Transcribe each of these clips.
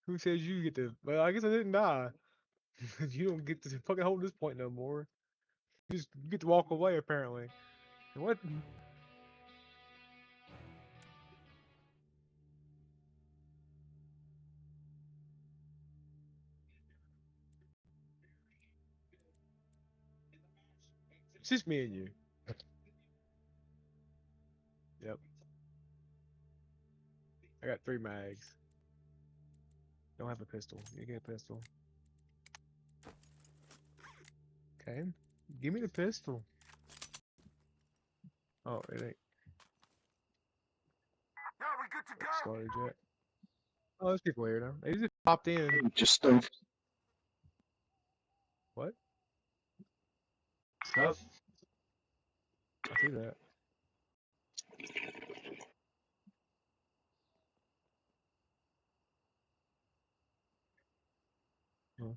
Who says you get to? Well, I guess I didn't die. You don't get to fucking hold this point no more. You just get to walk away apparently. What? It's just me and you. Yep. I got 3 mags. Don't have a pistol. You get a pistol. Okay. Give me the pistol. Oh, it ain't. Now we good to go. Started yet. Oh, there's people here now. They just popped in. Just stuff. What? Stuff? I see that. Oh.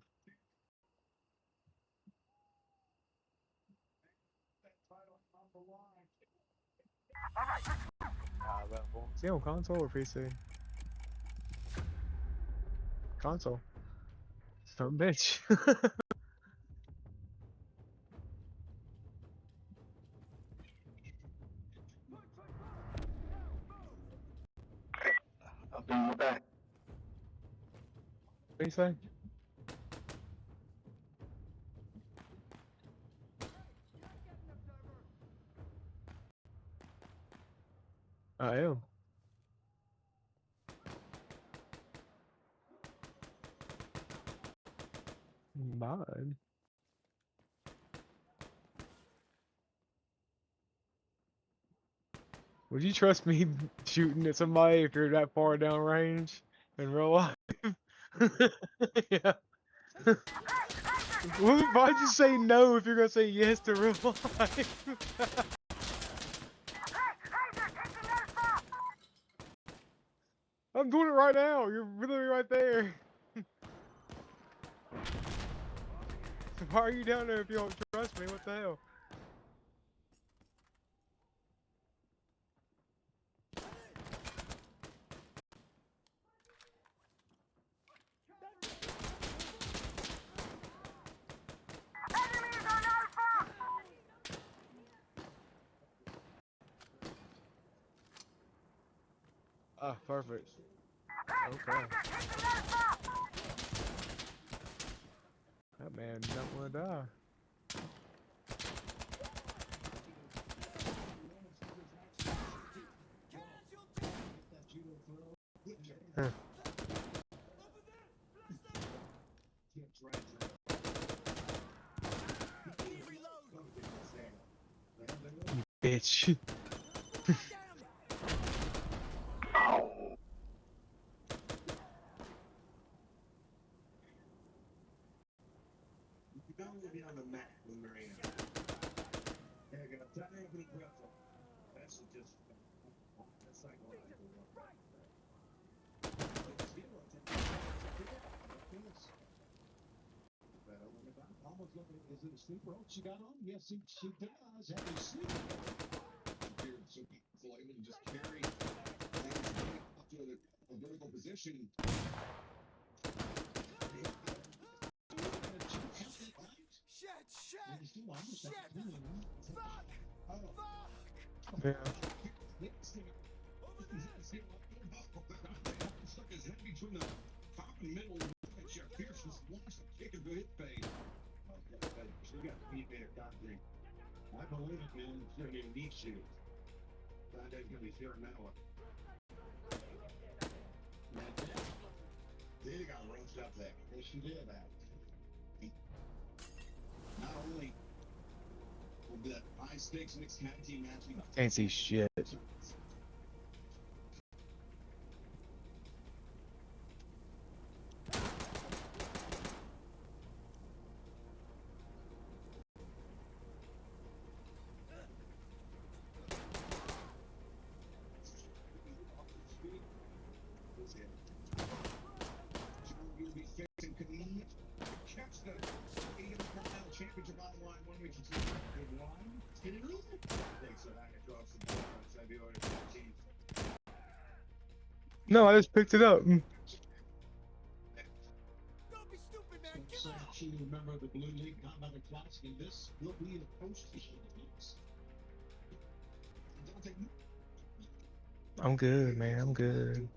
See on console or PC? Console. Some bitch. I'll be right back. What do you say? I am. Mine. Would you trust me shooting at somebody if you're that far down range in real life? Yeah. Why'd you say no if you're gonna say yes to real life? I'm doing it right now. You're literally right there. So why are you down there if you don't trust me? What the hell? Ah, perfect. Okay. That man don't want to die. Huh. You bitch. Is it a sleeper? Oh, she got on? Yes, she does have a sleeper. So Floyd just carry up to a vertical position. Shit! Fuck! Yeah. Stuck his head between the top and middle. Jeff Pierce was launched a kick of good hit fade. She got beat there, concrete. I believe it, man. It's going to be a deep shoot. Friday's going to be here now. They got roughed up there. Yes, she did that. Not only will that high stakes mixed tag team match. Can't see shit. No, I just picked it up. especially remember the Blue League Combat Classic, and this will be the post-issue. I'm good, man. I'm good.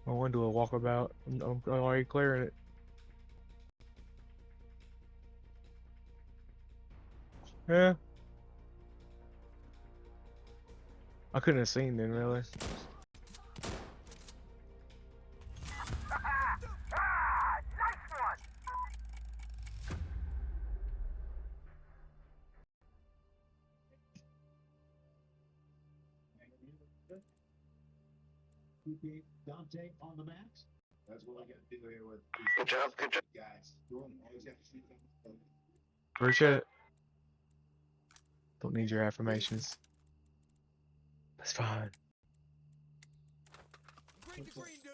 I want to do a walkabout. I'm already clearing it. Yeah. I couldn't have seen then, really. Dante on the mat. That's what I got to do here with good job, guys. Always got to see them. Appreciate it. Don't need your affirmations. That's fine. Green to green, dude.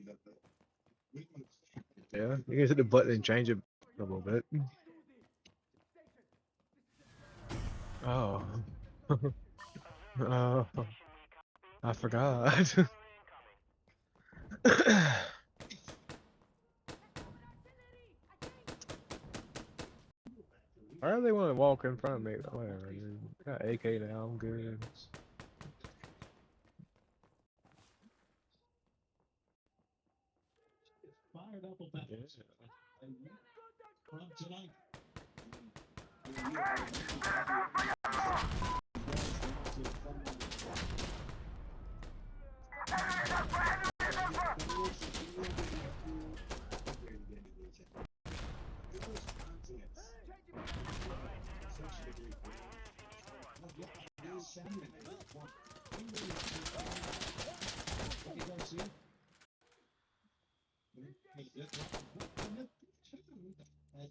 Let's go. Yeah, you can hit the button and change it a little bit. Oh. I forgot. Why do they want to walk in front of me? Whatever, dude. I got AK now, I'm good. Fired up about it. From tonight.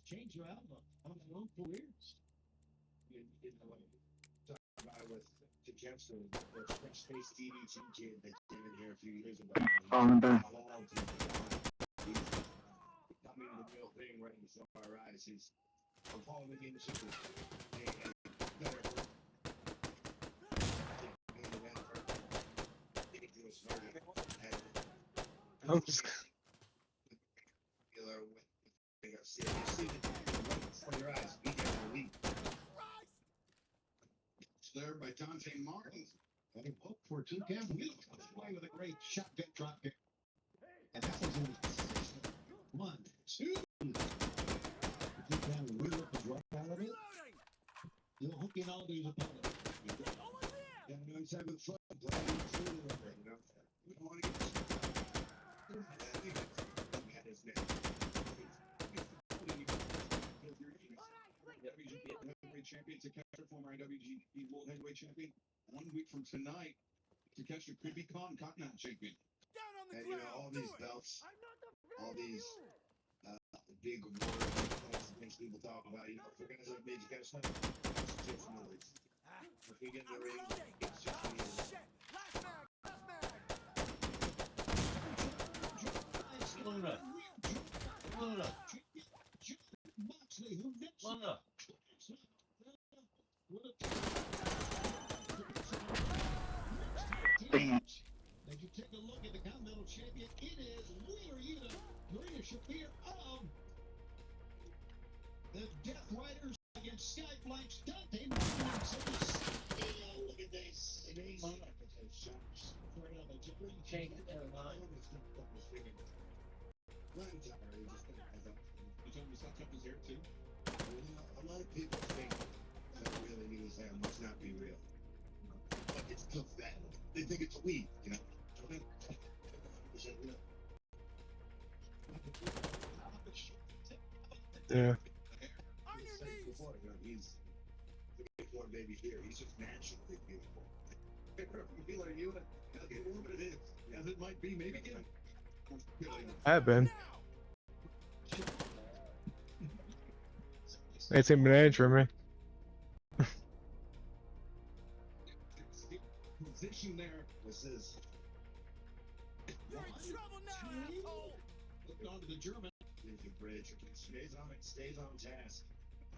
Change your outlook on their own careers. You know, talk about with the Jeffs, the Fresh Face TVC kid that came in here a few years ago. Coming the real thing right in front of our eyes. He's following the industry. I'm just... You see it from your eyes. He got the lead. There by Dante Martin. Having hope for two cam. He comes away with a great shotgun drop here. And that was in the 1, 2. Two cam wheel up his right out of it. You'll hook in all these opponents. Down the inside with the front. Playing through the river. You know, we don't want to get his neck. Champion Takeshita, former IWGP World Heavyweight Champion. 1 week from tonight, Takeshita could be Continental Champion. And you know, all these belts, all these big words, things people talk about. You know, if we're gonna say Major Takeshita, it's just noise. If we get in the ring, it's just noise. One up. One up. One up. As you take a look at the Continental Champion, it is Wheeler Yuta, Maria Shafir of the Death Riders against Skyflash Dante Martin. Look at this. A lot of people think that really news there must not be real. But it's pathetic. They think it's weak, you know. Yeah. He's beautiful, baby here. He's just naturally beautiful. Feel like you, it is, as it might be, maybe him. I've been. It's him an edge for me. Position there. This is. You're in trouble now, asshole! Looking onto the German. There's your bridge. Stays on it. Stays on task.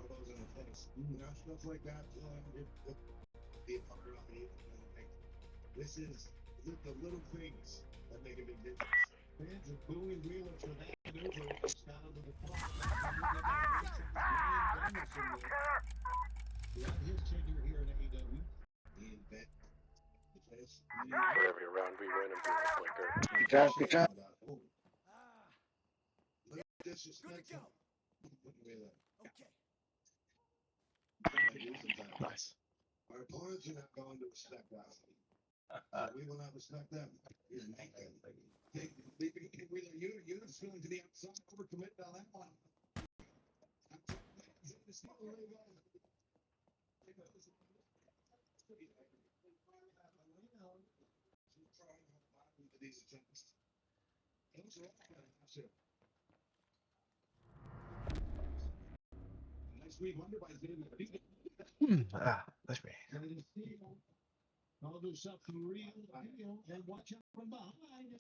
elbows in the face. Stuff like that. It be a part of it. Like, this is the little things that make a big difference. Fans are booing Wheeler for that maneuver. It's down to the clock. Throughout his tenure here in AEW, he invented this. For every round we win, I'm doing a flicker. Good job. This is Good to go. Wheeler. Okay. Nice. Our opponents are not going to respect us. We will not respect them. You're just going to the outside, overcommit on that one. Next week, wonder by That's me. I'll do something real and watch out from behind.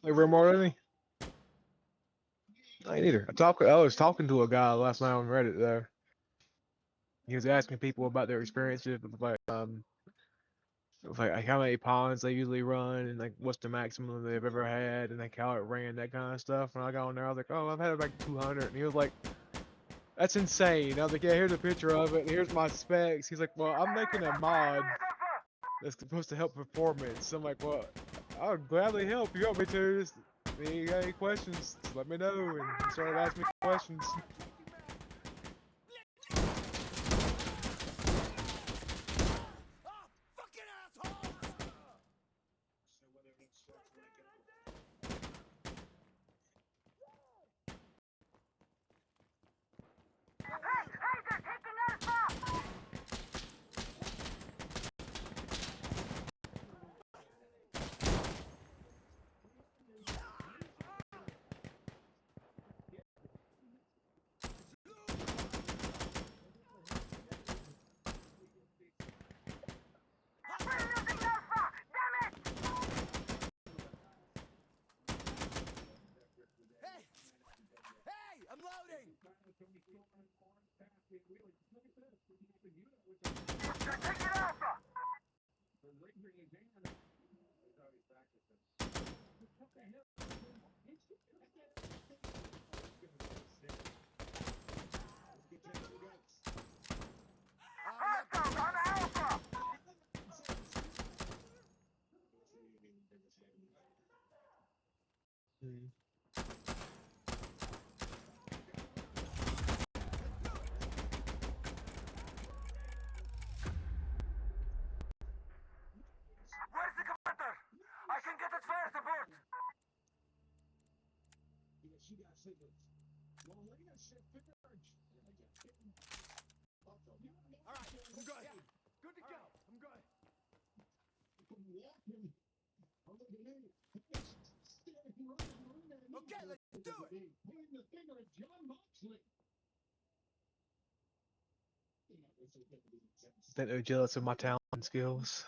Like real more than me? I ain't either. I was talking to a guy last night on Reddit though. He was asking people about their experiences with like how many ponds they usually run and like what's the maximum they've ever had and like how it ran, that kind of stuff. When I got on there, I was like, oh, I've had like 200, and he was like, that's insane. I was like, yeah, here's a picture of it, and here's my specs. He's like, well, I'm making a mod that's supposed to help performance. I'm like, well, I'll gladly help. You want me to? Just, if you got any questions, just let me know. And he started asking me questions. Ah, fucking assholes! Hey, I'm loading. Where's the commander? I can get his fire support. All right, I'm good. Yeah, good to go. I'm good. Okay, let's do it. That they're jealous of my talent and skills.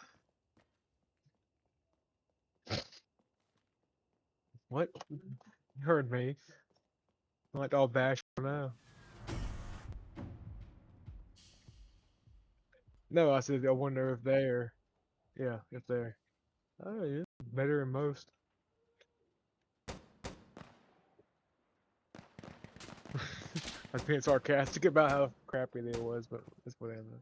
What? You heard me. I'm like all bashful now. No, I said I wonder if they're. Yeah, if they're. Oh yeah, better than most. I was being sarcastic about how crappy they was, but it's whatever.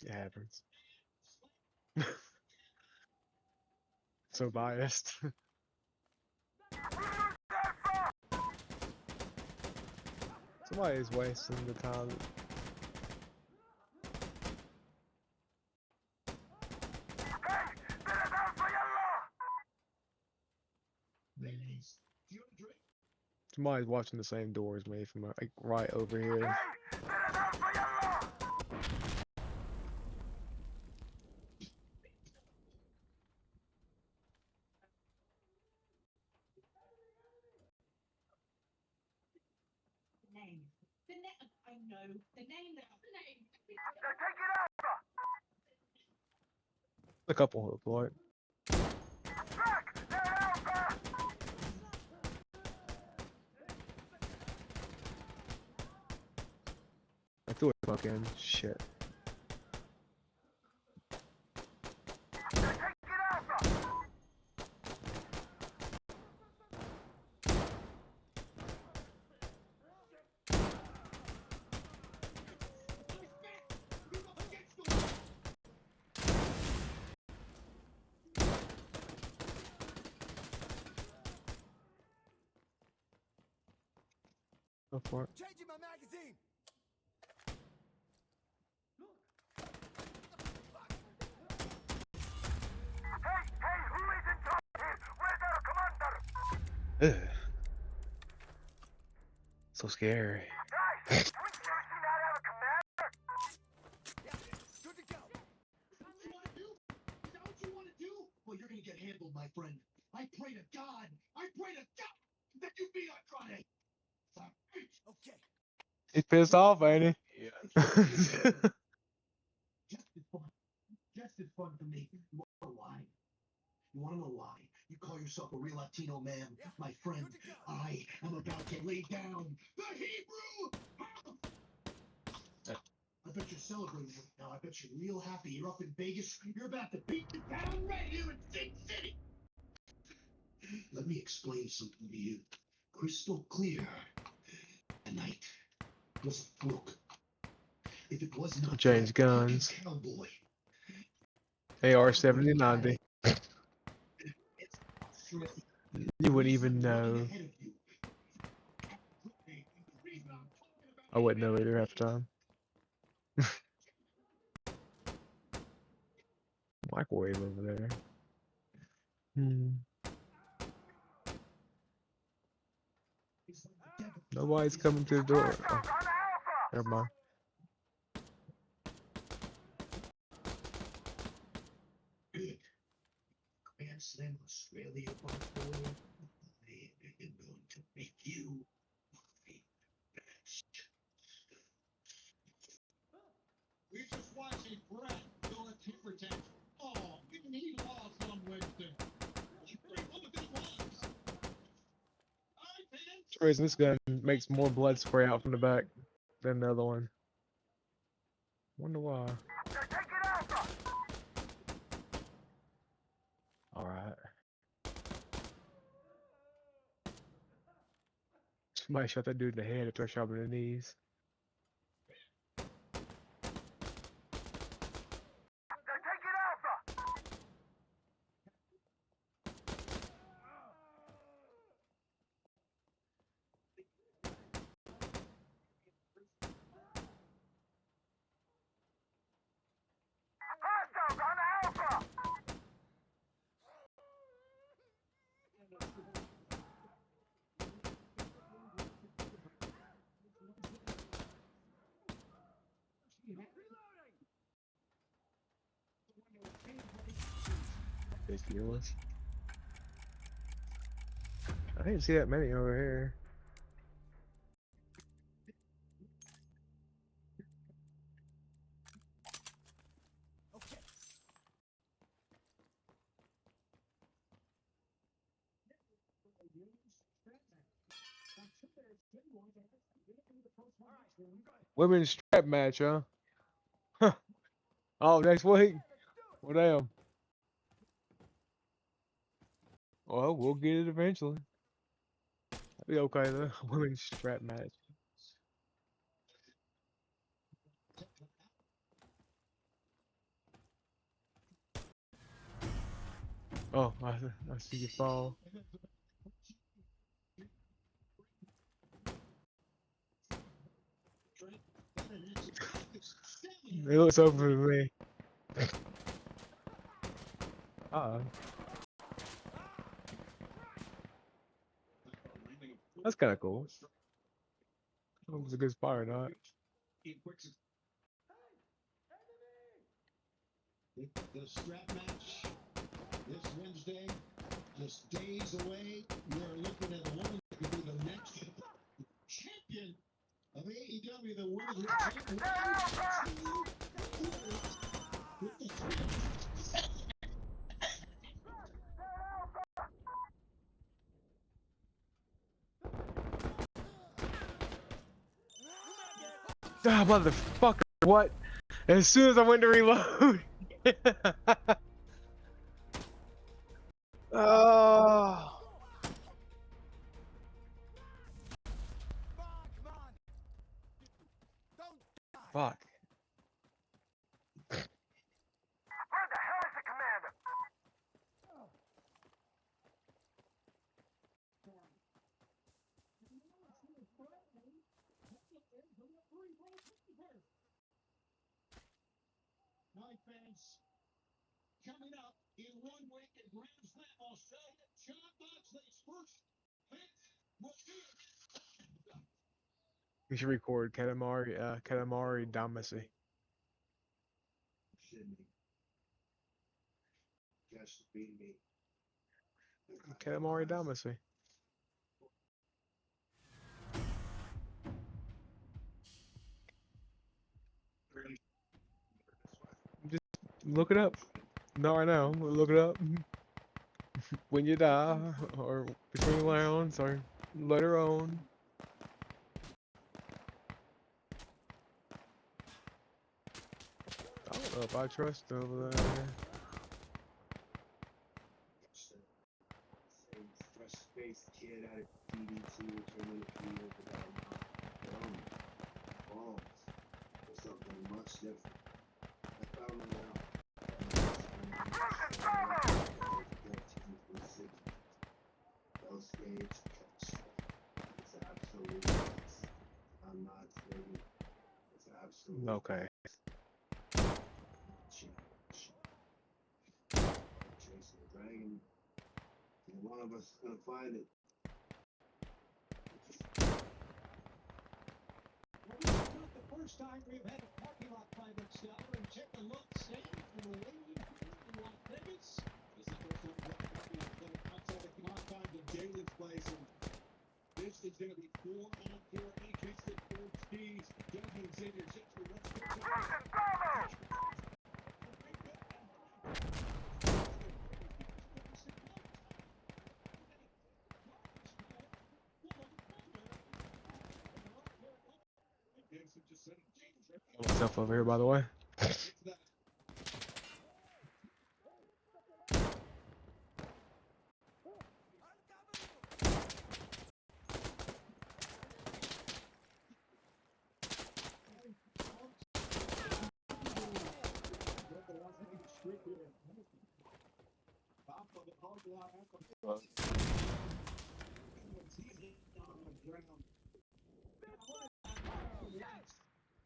It happens. So biased. Somebody's wasting the time. Somebody's watching the same door as me from like right over here. I know the name. A couple look like. Do it, fucking shit. Go for it. Changing my magazine. Hey, who is in charge here? Where's our commander? Ugh. So scary. Guys, do we seriously not have a commander? Yeah, good to go. Is that what you want to do? Is that what you want to do? Well, you're gonna get handled, my friend. I pray to God that you beat Andrade. Okay. He's pissed off, ain't he? Just as fun for me. You wanna know why? You wanna know why? You call yourself a real Latino man, Yeah, my friend. good to go. I am about to lay down the Hebrew. I bet you're celebrating right now. I bet you're real happy. You're up in Vegas. You're about to beat the town red here in Sin City. Let me explain something to you. Crystal clear. The night was a fluke. If it was not Change that guns. cowboy, AR-7090. You wouldn't even know. I wouldn't know either half the time. Microwave over there. Nobody's coming to the door. Oh, never mind. Good. Grand Slam Australia Barstool. They are going to make you the best. We just watched a brat throw a temper tantrum. Oh, even he lost on Wednesday. What was this was? For some reason, this gun makes more blood spray out from the back than the other one. Wonder why. They're taking Alpha. Alright. Somebody shot that dude in the head after I shot him in the knees. They're taking Alpha. Hostiles on Alpha. Ridiculous. I didn't see that many over here. Okay. Women's strap match, huh? Huh. Oh, next week? Well, damn. Well, we'll get it eventually. That'd be okay though. Women's strap match. Oh, I see you fall. It looks over to me. Uh-oh. That's kind of cool. It was a good spot or not. The strap match this Wednesday, just days away. We're looking at the woman that could be the next champion of AEW, the women's champion. Ah, motherfucker! What? As soon as I went to reload. Oh. Fuck. Where the hell is the commander? Night fans, coming up in 1 week at Grand Slam Australia, John Moxley's first match will be We should record Katamari Damacy. Sydney. Just be me. Katamari Damacy. Just look it up. No, I know. Look it up. When you die, or between rounds, or later on. I don't know if I trust over there. Same fresh-faced kid out of DDT returning the field without balls or something much different. I found it out. Those stage catch. It's absolute. I'm not kidding. It's absolute. Okay. Chasing the dragon. And one of us is gonna find it. Well, this is not the first time we've had a parking lot find itself and check the look safe and the lady in Las Vegas. This is the first time we've had a parking lot find outside the confines of Jalen's place, and this is gonna be 4-on-4 AK-6 Ortiz. Judging Xavier Jeffrey. Let's go. Myself over here, by the way.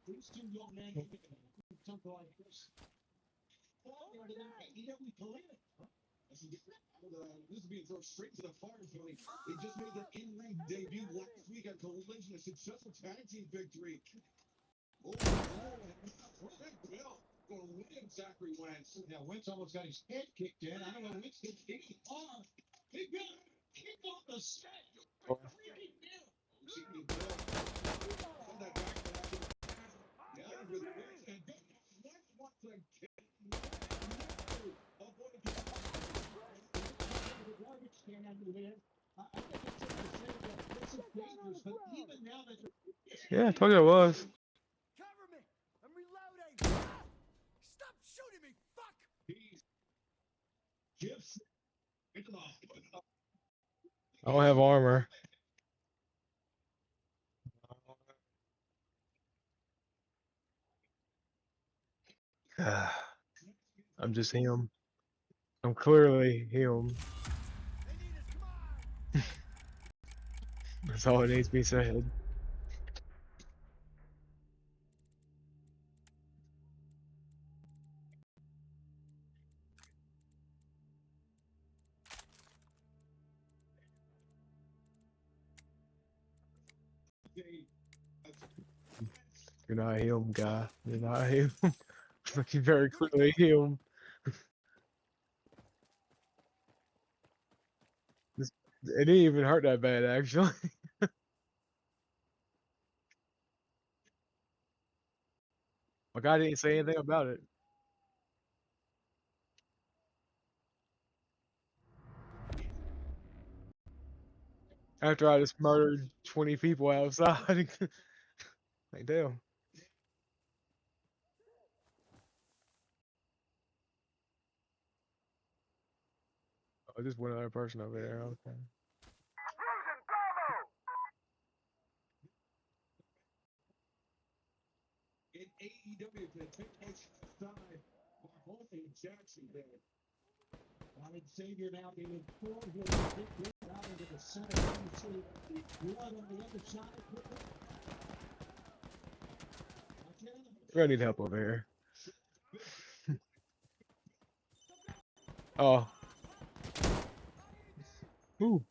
These two young men something like this. We played it. This is being thrown straight to the fire zone. They just made their in-ring debut last week on Collision, a successful tag team victory. And Bill going to win Zachary Wentz. Now Wentz almost got his head kicked in. I don't know Wentz hit any hard. He got kicked off the set. Freaking Bill. Send that back to that. Yeah, with Wentz and Wentz wants to kick. The garbage can under there. I think it's safe to say that this is dangerous, but even now that Yeah, I told you it was. Cover me! I'm reloading! Stop shooting me! Fuck! gifts. I don't have armor. I'm just him. I'm clearly him. That's all it needs to be said. You're not him, guy. You're not him. Looking very clearly him. It didn't even hurt that bad, actually. My guy didn't say anything about it. After I just murdered 20 people outside. Like, damn. Oh, just one other person over there. Okay. Losing Bravo! In AEW, the take place outside our home in Jacksonville. Robin Savior now being pulled with a big hit out into the center. You see blood on the other side. We're gonna need help over here. Oh. Ooh.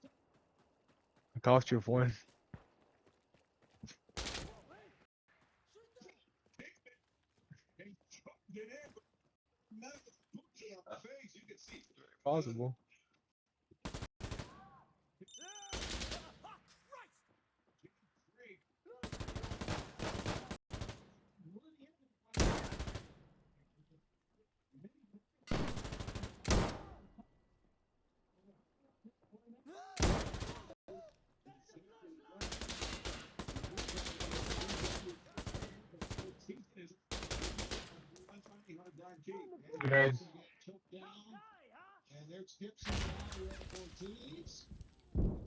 I cost you one. Possible. Okay. And there's Gibson now Ortiz. Wood.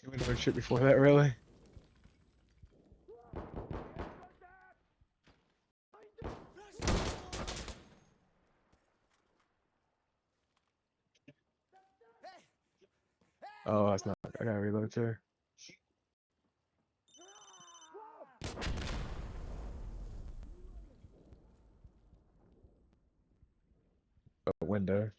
You went over shit before that, really? Oh, that's not. I gotta reload too. A window.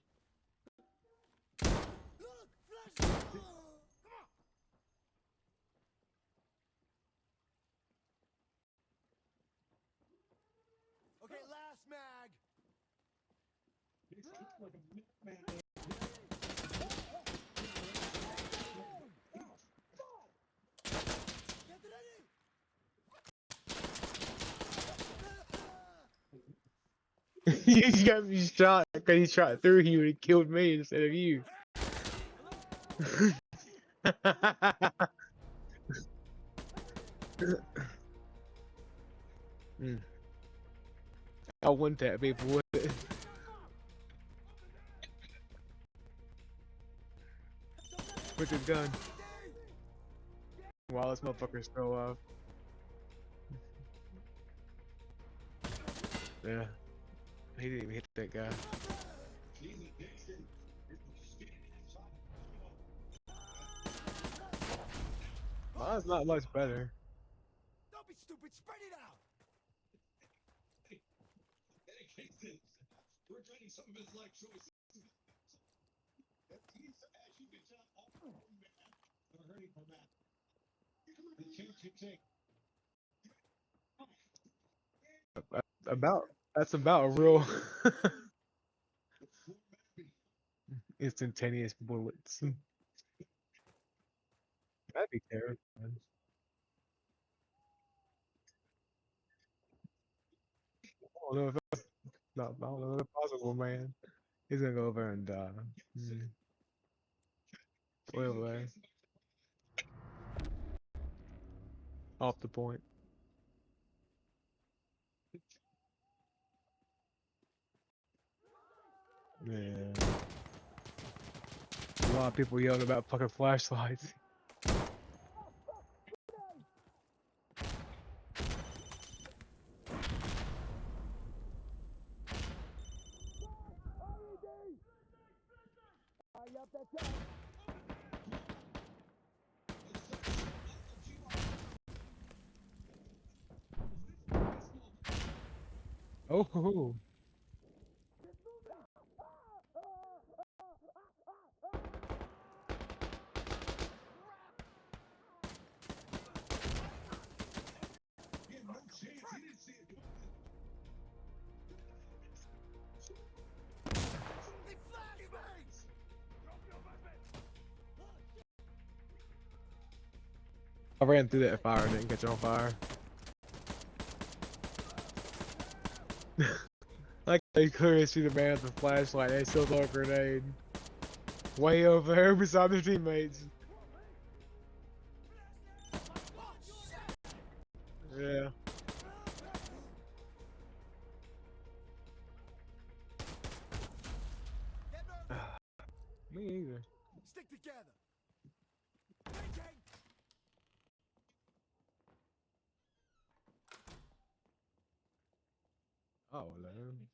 Okay, last mag. You got me shot because he shot through you and he killed me instead of you. I want that people with it. With his gun. While this motherfucker's still up. Yeah. He didn't even hit that guy. Mine's not much better. Don't be stupid, spread it out. We're training some of his life choices. He's actually been shot all man. Or hurting from that. The chance you take. That's about a real instantaneous bullets. That'd be terrifying. I don't know if that's not. I don't know if that's possible, man. He's gonna go over and die. Way over there. Off the point. Yeah. A lot of people yelling about fucking flashlights. Oh, ho, ho. I ran through that fire and didn't catch on fire. Like they clearly see the man with the flashlight and they still throw a grenade. Way over there beside their teammates. Yeah. Me either. Stick together. Thinking. Oh, man.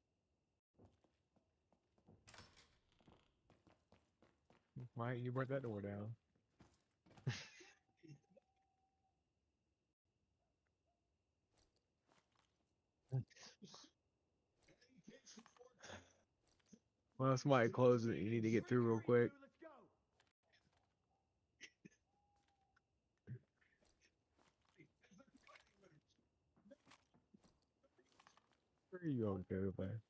Why you burnt that door down? Well, somebody closed it. You need to get through real quick. Let's go. Where are you going to go, man?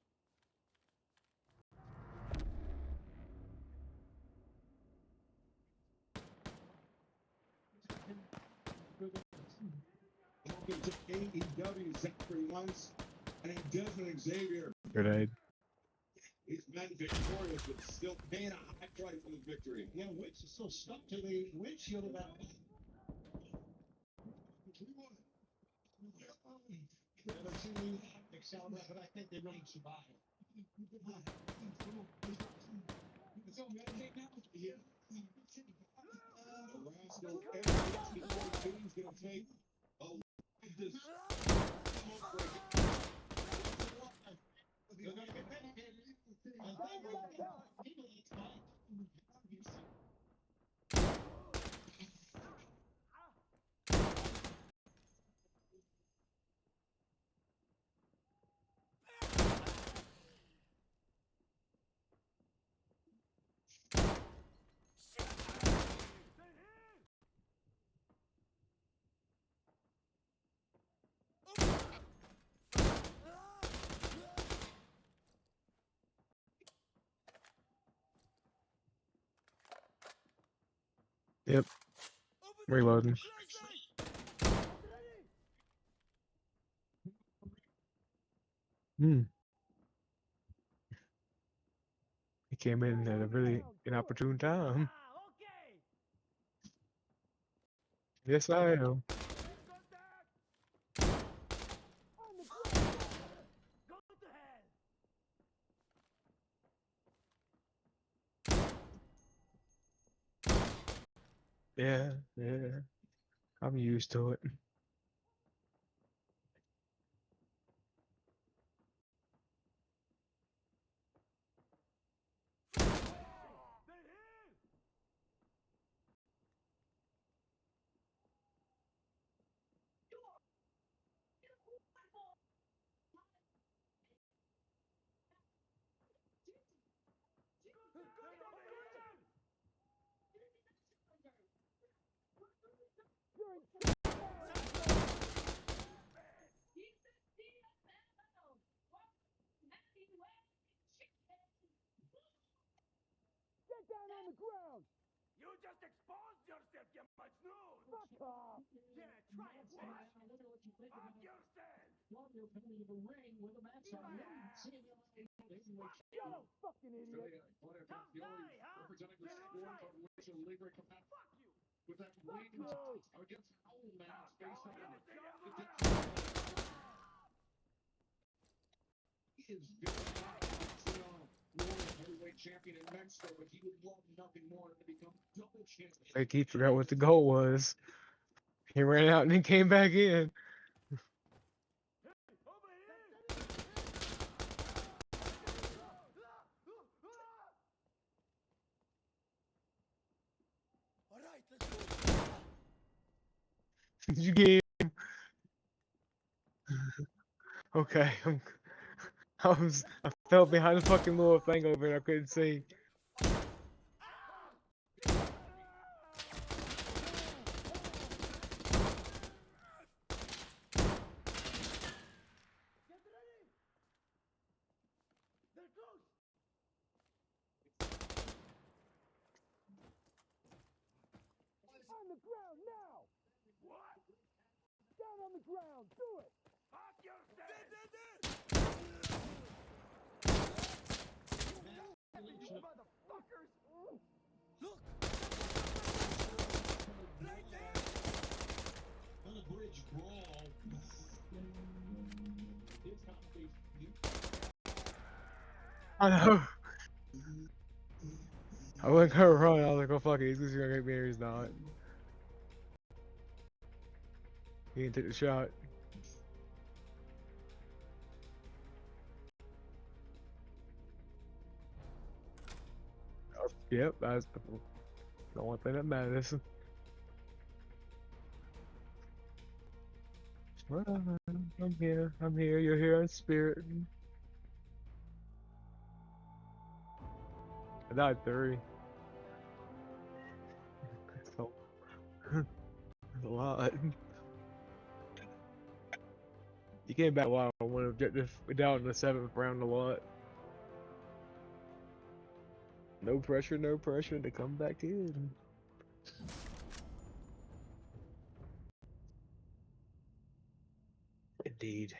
Welcome to AEW Zachary Once and Desmond Xavier. Grenade. These men victorious, but still paying a high price for the victory. Yeah, Wicks is still stuck to the windshield of that. Never seen me excel that, but I think they're going to survive. It's all meditate now? Yeah. The Rascal, every team's going to take a look at this smoke break. They're going to get better. Yep. Reloading. Hmm. He came in at a really inopportune time. Yes, I am. Yeah, yeah. I'm used to it. Get down on the ground! You just exposed yourself, you majnoon! Fuck off! Yeah, try it, bitch! Fuck yourself! You don't fucking idiot! Come die, huh? Representing the Yeah, sport try of it. racial labor capacity Fuck you! with that Fuck blatant you! against Owl Man based on he is very world heavyweight champion in Mexico, but he would love nothing more than to become double champion. Like he forgot what the goal was. He ran out and then came back in. Over here! Alright, let's go! Did you get him? Okay. I fell behind the fucking little thing over there. I couldn't see. Get ready! They're close! On the ground now! What? Down on the ground, do it! Fuck yourself! You motherfuckers! Look! Right there! On a bridge brawl. I know. I wasn't gonna run. I was like, oh fuck it, he's just gonna get me or he's not. He didn't take the shot. Yep, that's the only thing that matters. Well, I'm here, you're here in spirit. I died 3. So, that's a lot. You came back a while on one objective. We down in the 7th round a lot. No pressure to come back in. Indeed.